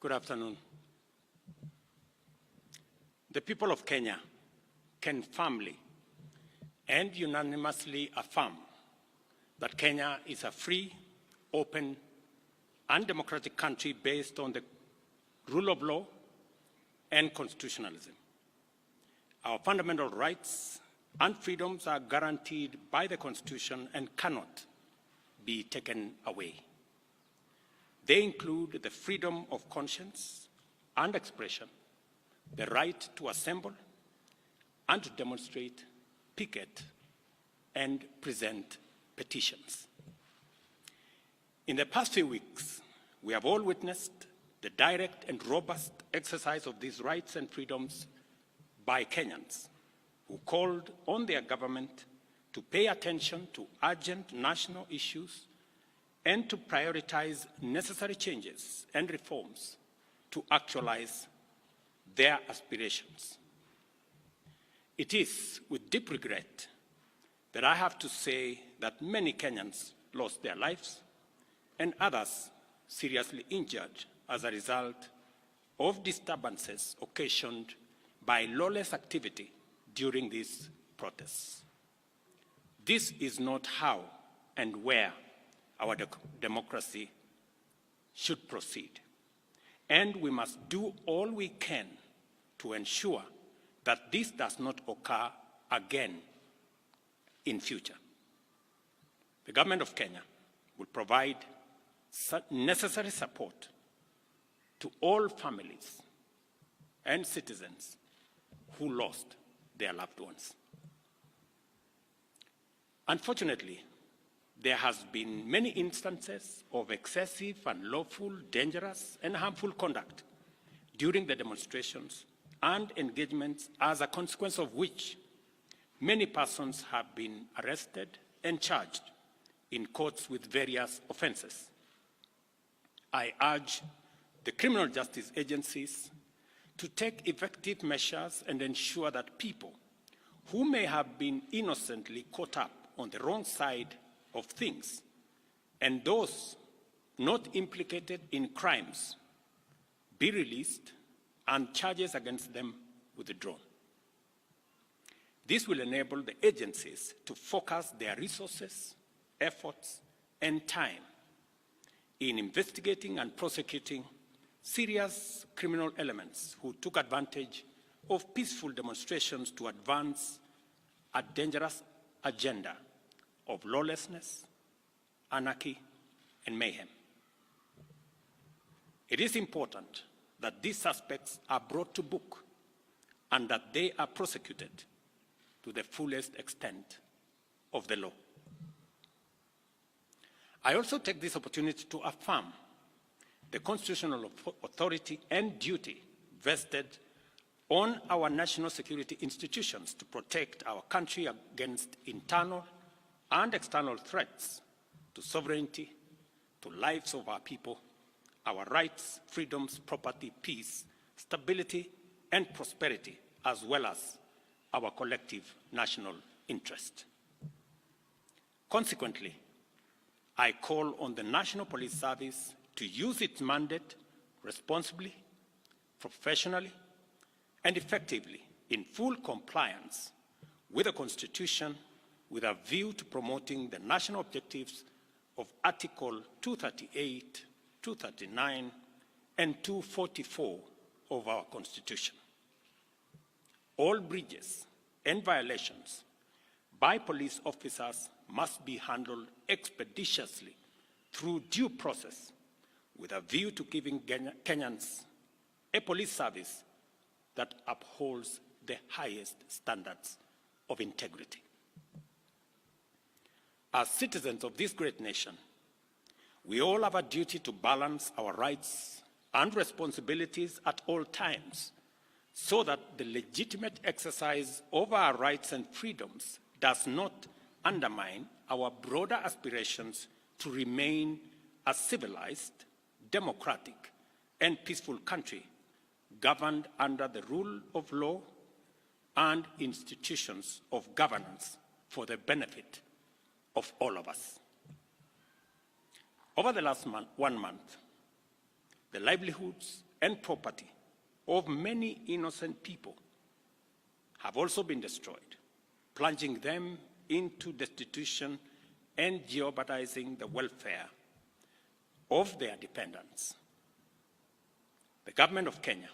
Good afternoon. The people of Kenya can firmly and unanimously affirm that Kenya is a free, open, and democratic country based on the rule of law and constitutionalism. Our fundamental rights and freedoms are guaranteed by the Constitution and cannot be taken away. They include the freedom of conscience and expression, the right to assemble and to demonstrate, picket, and present petitions. In the past few weeks, we have all witnessed the direct and robust exercise of these rights and freedoms by Kenyans who called on their government to pay attention to urgent national issues and to prioritize necessary changes and reforms to actualize their aspirations. It is with deep regret that I have to say that many Kenyans lost their lives and others seriously injured as a result of disturbances occasioned by lawless activity during these protests. This is not how and where our democracy should proceed, and we must do all we can to ensure that this does not occur again in future. The government of Kenya will provide necessary support to all families and citizens who lost their loved ones. Unfortunately, there has been many instances of excessive, unlawful, dangerous, and harmful conduct during the demonstrations and engagements, as a consequence of which many persons have been arrested and charged in courts with various offenses. I urge the criminal justice agencies to take effective measures and ensure that people who may have been innocently caught up on the wrong side of things and those not implicated in crimes be released and charges against them withdrawn. This will enable the agencies to focus their resources, efforts, and time in investigating and prosecuting serious criminal elements who took advantage of peaceful demonstrations to advance a dangerous agenda of lawlessness, anarchy, and mayhem. It is important that these suspects are brought to book and that they are prosecuted to the fullest extent of the law. I also take this opportunity to affirm the constitutional authority and duty vested on our national security institutions to protect our country against internal and external threats to sovereignty, to lives of our people, our rights, freedoms, property, peace, stability, and prosperity, as well as our collective national interest. Consequently, I call on the National Police Service to use its mandate responsibly, professionally, and effectively in full compliance with the Constitution, with a view to promoting the national objectives of Article 238, 239, and 244 of our Constitution. All breaches and violations by police officers must be handled expeditiously through due process, with a view to giving Kenyans a police service that upholds the highest standards of integrity. As citizens of this great nation, we all have a duty to balance our rights and responsibilities at all times so that the legitimate exercise of our rights and freedoms does not undermine our broader aspirations to remain a civilized, democratic, and peaceful country governed under the rule of law and institutions of governance for the benefit of all of us. Over the last 1 month, the livelihoods and property of many innocent people have also been destroyed, plunging them into destitution and jeopardizing the welfare of their dependents. The government of Kenya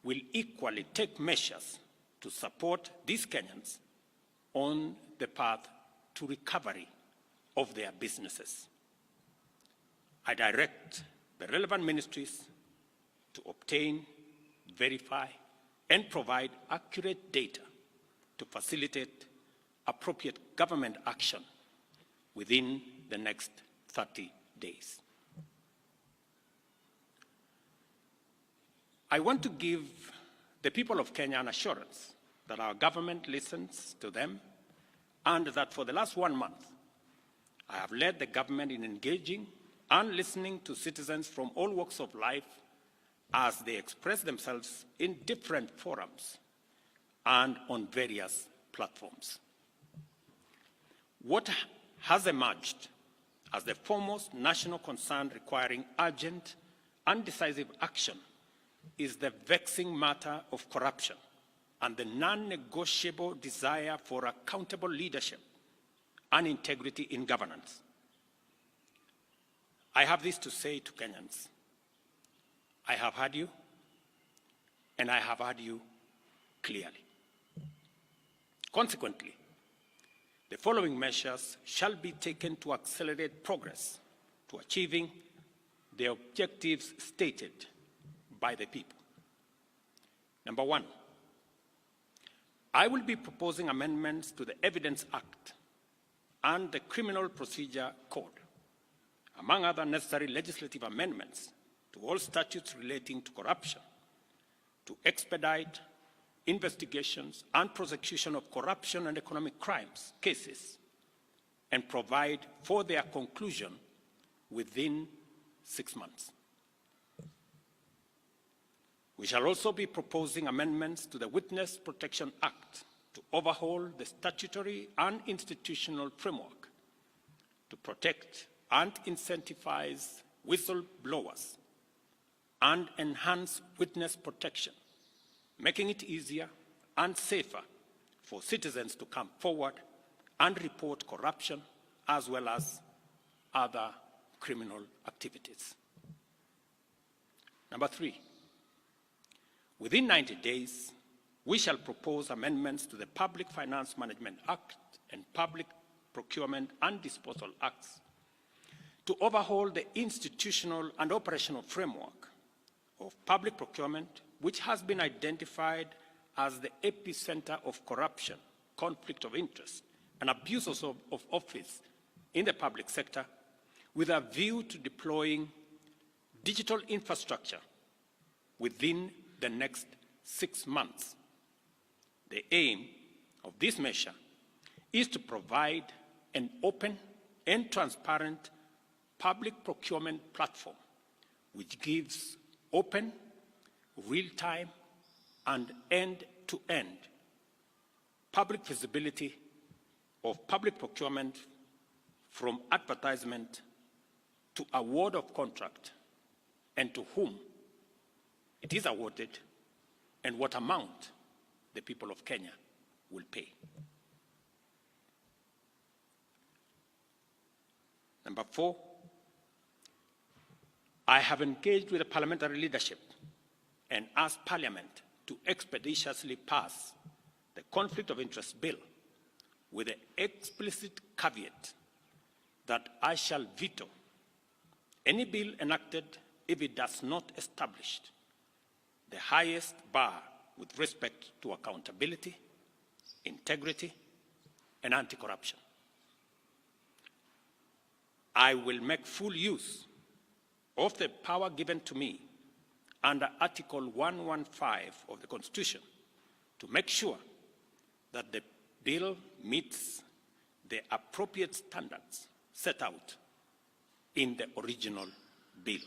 will equally take measures to support these Kenyans on the path to recovery of their businesses. I direct the relevant ministries to obtain, verify, and provide accurate data to facilitate appropriate government action within the next 30 days. I want to give the people of Kenya an assurance that our government listens to them and that for the last 1 month, I have led the government in engaging and listening to citizens from all walks of life as they express themselves in different forums and on various platforms. What has emerged as the foremost national concern requiring urgent and decisive action is the vexing matter of corruption and the non-negotiable desire for accountable leadership and integrity in governance. I have this to say to Kenyans. I have heard you, and I have heard you clearly. Consequently, the following measures shall be taken to accelerate progress to achieving the objectives stated by the people. Number one, I will be proposing amendments to the Evidence Act and the Criminal Procedure Code, among other necessary legislative amendments to all statutes relating to corruption, to expedite investigations and prosecution of corruption and economic crimes cases, and provide for their conclusion within 6 months. We shall also be proposing amendments to the Witness Protection Act to overhaul the statutory and institutional framework to protect and incentivize whistleblowers and enhance witness protection, making it easier and safer for citizens to come forward and report corruption as well as other criminal activities. Number three, within 90 days, we shall propose amendments to the Public Finance Management Act and Public Procurement and Disposal Acts to overhaul the institutional and operational framework of public procurement, which has been identified as the epicenter of corruption, conflict of interest, and abuses of office in the public sector, with a view to deploying digital infrastructure within the next 6 months. The aim of this measure is to provide an open and transparent public procurement platform which gives open, real-time, and end-to-end public visibility of public procurement from advertisement to award of contract and to whom it is awarded and what amount the people of Kenya will pay. Number four, I have engaged with the parliamentary leadership and asked Parliament to expeditiously pass the Conflict of Interest Bill with the explicit caveat that I shall veto any bill enacted if it does not establish the highest bar with respect to accountability, integrity, and anti-corruption. I will make full use of the power given to me under Article 115 of the Constitution to make sure that the bill meets the appropriate standards set out in the original bill.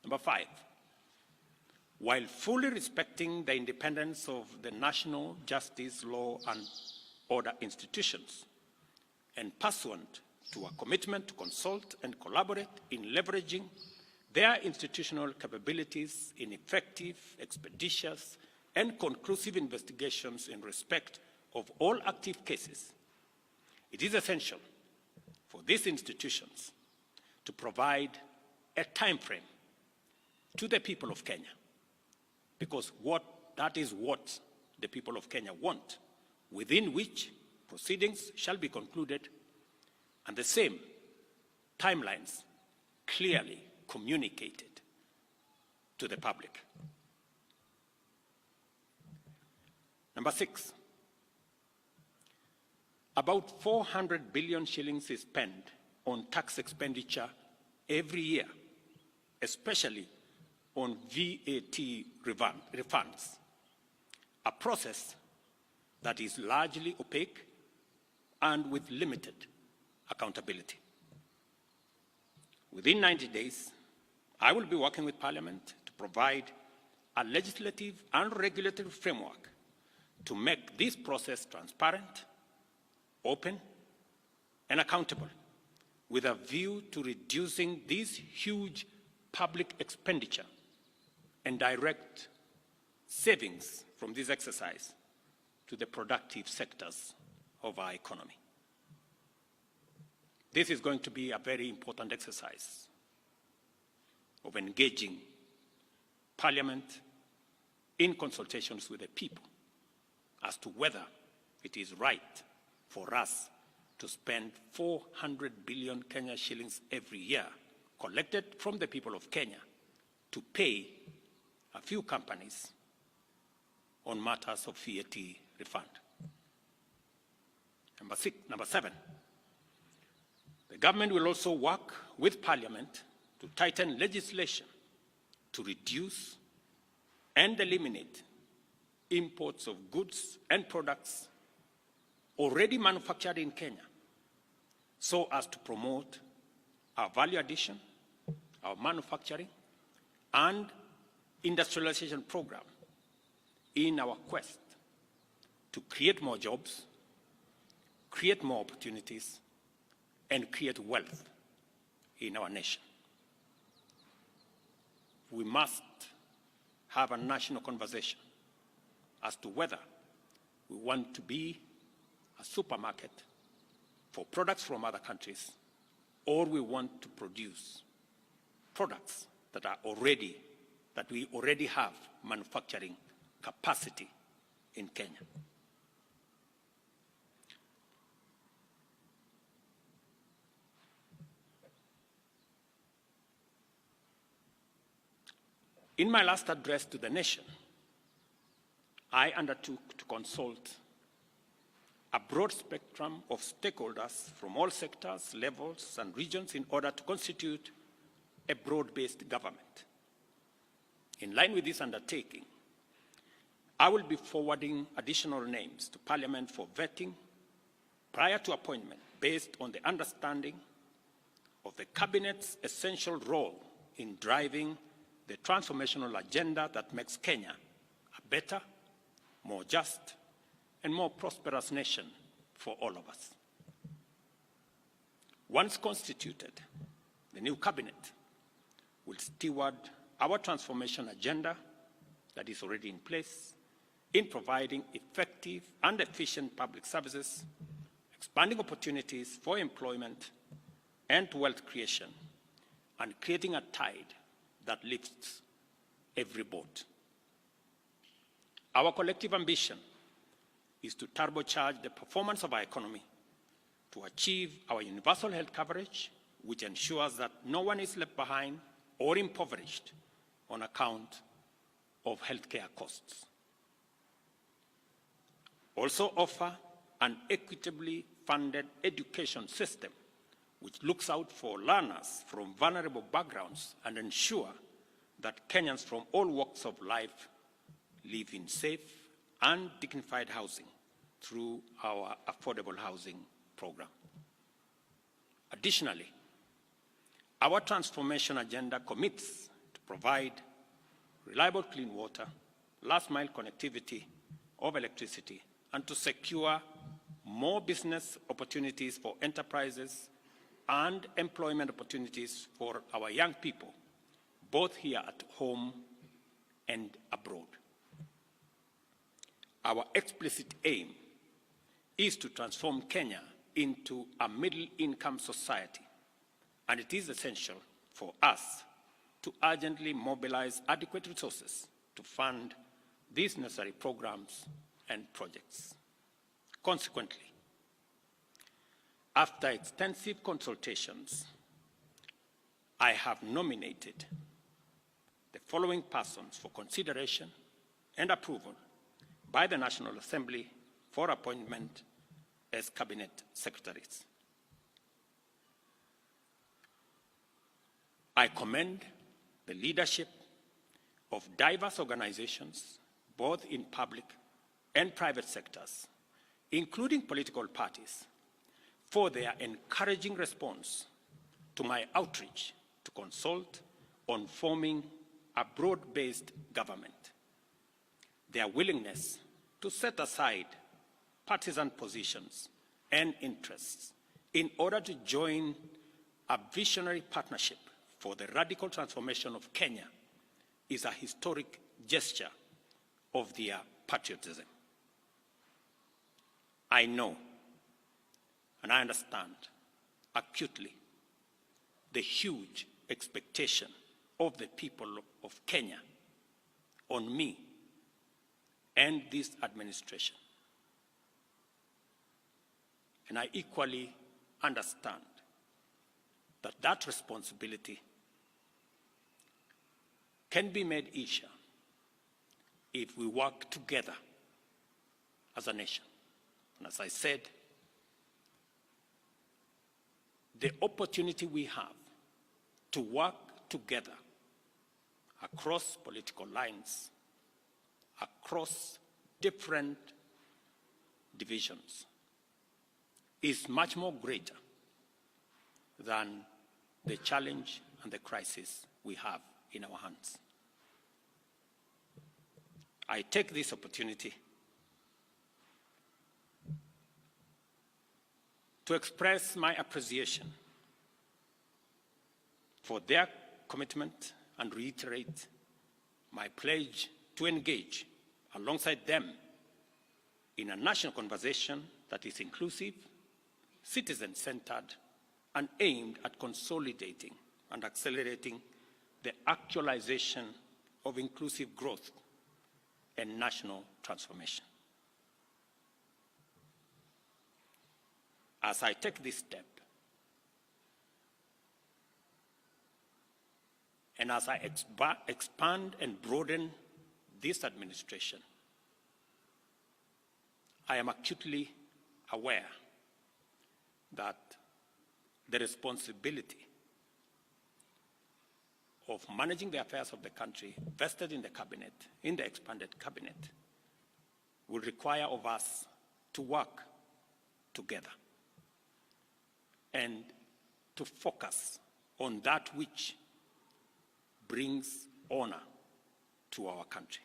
Number five, while fully respecting the independence of the national justice, law, and order institutions, and pursuant to a commitment to consult and collaborate in leveraging their institutional capabilities in effective, expeditious, and conclusive investigations in respect of all active cases, it is essential for these institutions to provide a time frame to the people of Kenya, because that is what the people of Kenya want, within which proceedings shall be concluded, and the same timelines clearly communicated to the public. Number 6, about 400 billion shillings is spent on tax expenditure every year, especially on VAT refunds, a process that is largely opaque and with limited accountability. Within 90 days, I will be working with Parliament to provide a legislative and regulatory framework to make this process transparent, open, and accountable, with a view to reducing this huge public expenditure and direct savings from this exercise to the productive sectors of our economy. This is going to be a very important exercise of engaging Parliament in consultations with the people as to whether it is right for us to spend 400 billion Kenya shillings every year collected from the people of Kenya to pay a few companies on matters of VAT refund. Number 7, the government will also work with Parliament to tighten legislation to reduce and eliminate imports of goods and products already manufactured in Kenya, so as to promote our value addition, our manufacturing, and industrialization program in our quest to create more jobs, create more opportunities, and create wealth in our nation. We must have a national conversation as to whether we want to be a supermarket for products from other countries, or we want to produce products that we already have manufacturing capacity in Kenya. In my last address to the nation, I undertook to consult a broad spectrum of stakeholders from all sectors, levels, and regions in order to constitute a broad-based government. In line with this undertaking, I will be forwarding additional names to Parliament for vetting prior to appointment, based on the understanding of the Cabinet's essential role in driving the transformational agenda that makes Kenya a better, more just, and more prosperous nation for all of us. Once constituted, the new cabinet will steward our transformation agenda that is already in place in providing effective and efficient public services, expanding opportunities for employment and wealth creation, and creating a tide that lifts every boat. Our collective ambition is to turbocharge the performance of our economy to achieve our universal health coverage, which ensures that no one is left behind or impoverished on account of healthcare costs. Also offer an equitably funded education system which looks out for learners from vulnerable backgrounds and ensure that Kenyans from all walks of life live in safe and dignified housing through our affordable housing program. Additionally, our transformation agenda commits to provide reliable clean water, last-mile connectivity of electricity, and to secure more business opportunities for enterprises and employment opportunities for our young people both here at home and abroad. Our explicit aim is to transform Kenya into a middle-income society, and it is essential for us to urgently mobilize adequate resources to fund these necessary programs and projects. Consequently, after extensive consultations, I have nominated the following persons for consideration and approval by the National Assembly for appointment as cabinet secretaries. I commend the leadership of diverse organizations, both in public and private sectors, including political parties, for their encouraging response to my outreach to consult on forming a broad-based government. Their willingness to set aside partisan positions and interests in order to join a visionary partnership for the radical transformation of Kenya is a historic gesture of their patriotism. I know and I understand acutely the huge expectation of the people of Kenya on me and this administration. And I equally understand that that responsibility can be made easier if we work together as a nation. And as I said, the opportunity we have to work together across political lines, across different divisions, is much more greater than the challenge and the crisis we have in our hands. I take this opportunity to express my appreciation for their commitment and reiterate my pledge to engage alongside them in a national conversation that is inclusive, citizen-centered, and aimed at consolidating and accelerating the actualization of inclusive growth and national transformation. As I take this step, and as I expand and broaden this administration, I am acutely aware that the responsibility of managing the affairs of the country vested in the cabinet, in the expanded cabinet, will require of us to work together and to focus on that which brings honor to our country.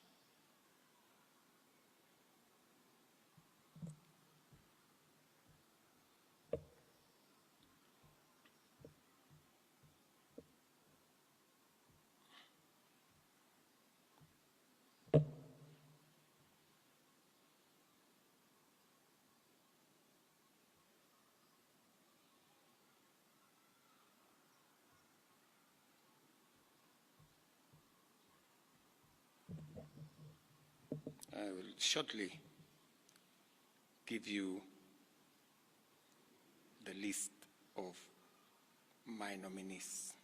I will shortly give you the list of my nominees.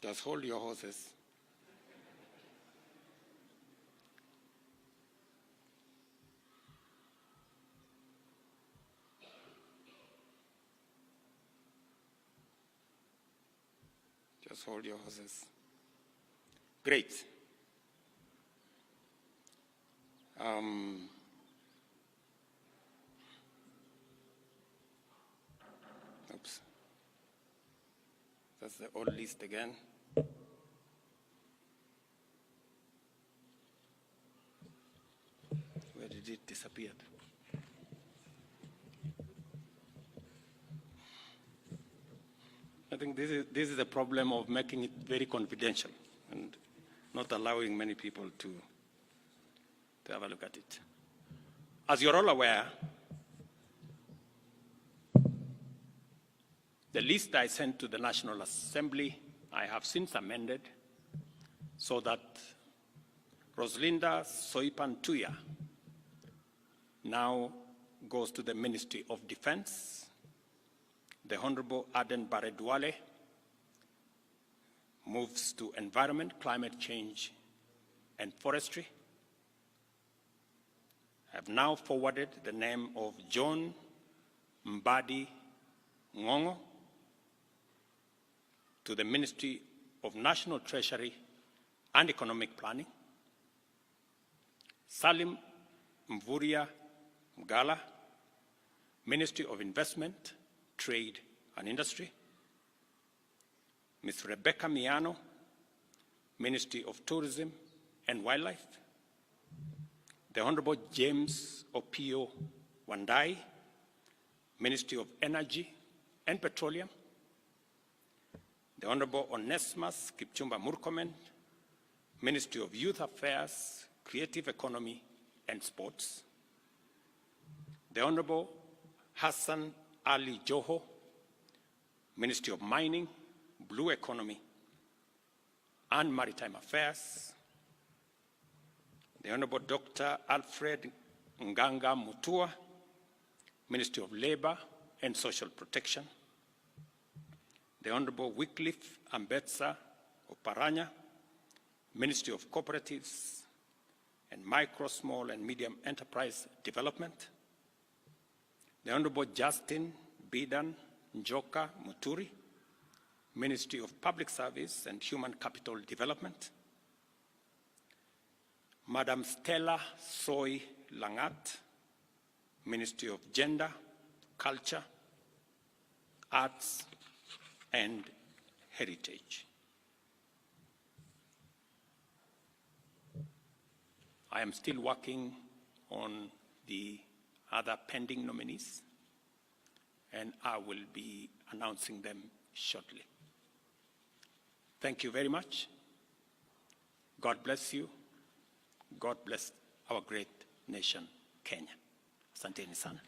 Just hold your horses. Just hold your horses. Great. That's the old list again. Where did it disappear? I think this is the problem of making it very confidential and not allowing many people to have a look at it. As you're all aware, the list I sent to the National Assembly, I have since amended so that Roslinda Soipan Tuya now goes to the Ministry of Defense. The Honorable Aden Baredwale moves to Environment, Climate Change, and Forestry. I have now forwarded the name of John Mbadi Ngongo to the Ministry of National Treasury and Economic Planning. Salim Mvuria Mgala, Ministry of Investment, Trade and Industry. Ms. Rebecca Miano, Ministry of Tourism and Wildlife. The Honorable James Opio Wandai, Ministry of Energy and Petroleum. The Honorable Onesimus Kipchumba Murkomen, Ministry of Youth Affairs, Creative Economy and Sports. The Honorable Hassan Ali Joho, Ministry of Mining, Blue Economy and Maritime Affairs. The Honorable Dr. Alfred Nganga Mutua, Ministry of Labor and Social Protection. The Honorable Wycliffe Ambetsa Oparanya, Ministry of Cooperatives and Micro, Small and Medium Enterprise Development. The Honorable Justin Bidan Njoka Muturi, Ministry of Public Service and Human Capital Development. Madam Stella Soy Langat, Ministry of Gender, Culture, Arts and Heritage. I am still working on the other pending nominees, and I will be announcing them shortly. Thank you very much. God bless you. God bless our great nation, Kenya. Asanteni sana.